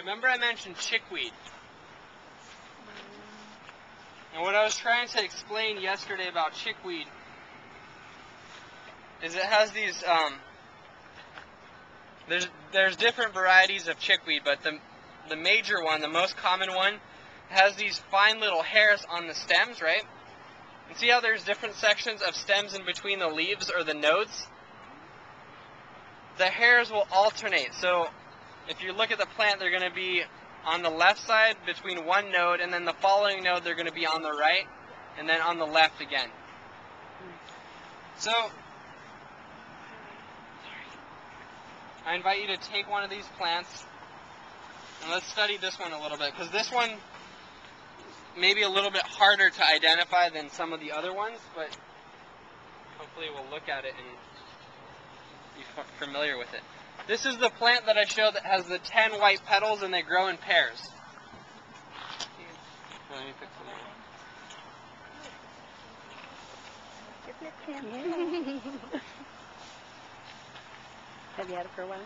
Remember I mentioned chickweed? And what I was trying to explain yesterday about chickweed is it has these, there's different varieties of chickweed, but the major one, the most common one, has these fine little hairs on the stems, right? And see how there's different sections of stems in between the leaves or the nodes? The hairs will alternate. So if you look at the plant, they're going to be on the left side between one node, and then the following node they're going to be on the right, and then on the left again. So I invite you to take one of these plants, and let's study this one a little bit, because this one may be a little bit harder to identify than some of the other ones, but hopefully we'll look at it and be familiar with it. This is the plant that I showed that has the 10 white petals and they grow in pairs. Let me pick some more. Have you had it for a while?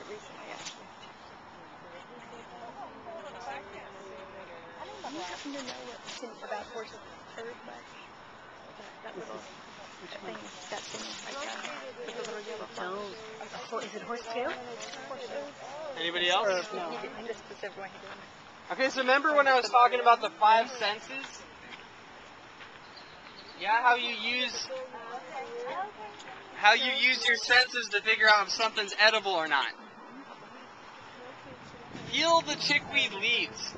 Recently, actually. Do you happen to know what about horse herd much? That little thing, that thing like with the little yellow flowers. Is it horsetail? Anybody else? Or, no. This specific one he did. Okay, so remember when I was talking about the 5 senses? Yeah, how you use your senses to figure out if something's edible or not. Feel the chickweed leaves.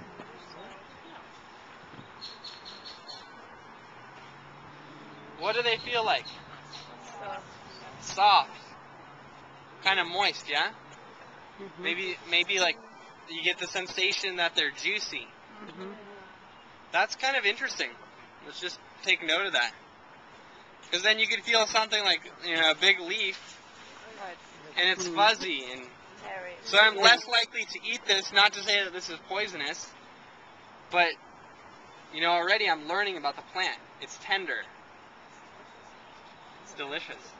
What do they feel like? Soft. Kind of moist, yeah? Maybe like you get the sensation that they're juicy. That's kind of interesting. Let's just take note of that. Because then you could feel something like, you know, a big leaf, and it's fuzzy, and so I'm less likely to eat this. Not to say that this is poisonous, but you know, already I'm learning about the plant. It's tender. It's delicious.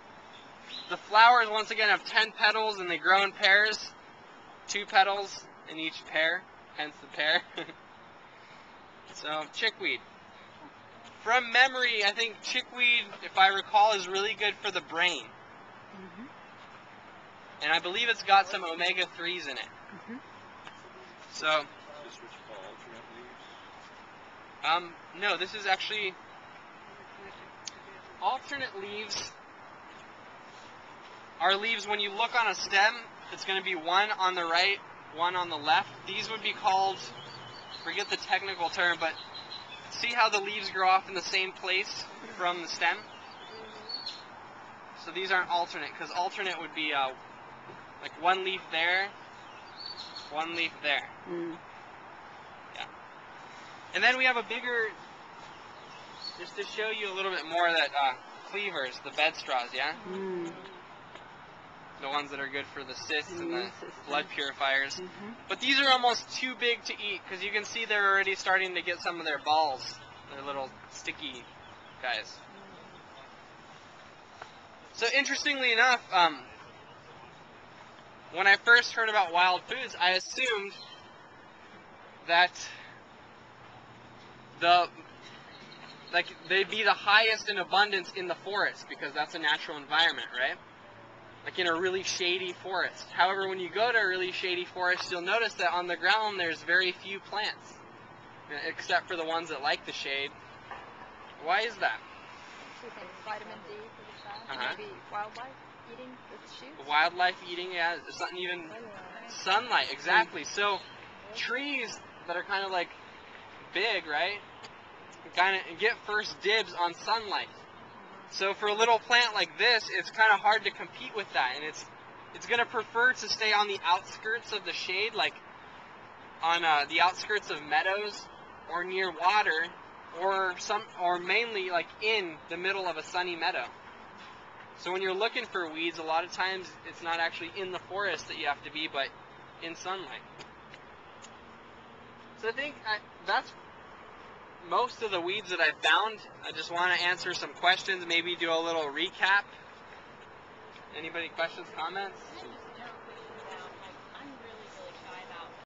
The flowers, once again, have 10 petals, and they grow in pairs. 2 petals in each pair, hence the pair. So, chickweed. From memory, I think chickweed, if I recall, is really good for the brain. And I believe it's got some omega-3s in it. So, no, this is actually alternate leaves. Are leaves, when you look on a stem, it's going to be one on the right, one on the left. These would be called, forget the technical term, but see how the leaves grow off in the same place from the stem? So these aren't alternate, because alternate would be like one leaf there, one leaf there. Yeah. And then we have a bigger, just to show you a little bit more, that cleavers, the bed straws, yeah? The ones that are good for the cysts and the blood purifiers. But these are almost too big to eat, because you can see they're already starting to get some of their balls, their little sticky guys. So interestingly enough, when I first heard about wild foods, I assumed that they'd be the highest in abundance in the forest, because that's a natural environment, right? Like in a really shady forest. However, when you go to a really shady forest, you'll notice that on the ground there's very few plants, except for the ones that like the shade. Why is that? Vitamin D for the fat. Maybe wildlife eating the shoots. Wildlife eating, yeah. It's not even sunlight, exactly. So trees that are kind of like big, right, kind of get first dibs on sunlight. So for a little plant like this, it's kind of hard to compete with that, and it's going to prefer to stay on the outskirts of the shade, like on the outskirts of meadows or near water, or mainly like in the middle of a sunny meadow. So when you're looking for weeds, a lot of times it's not actually in the forest that you have to be, but in sunlight. So I think that's most of the weeds that I've found. I just want to answer some questions, maybe do a little recap. Anybody questions, comments?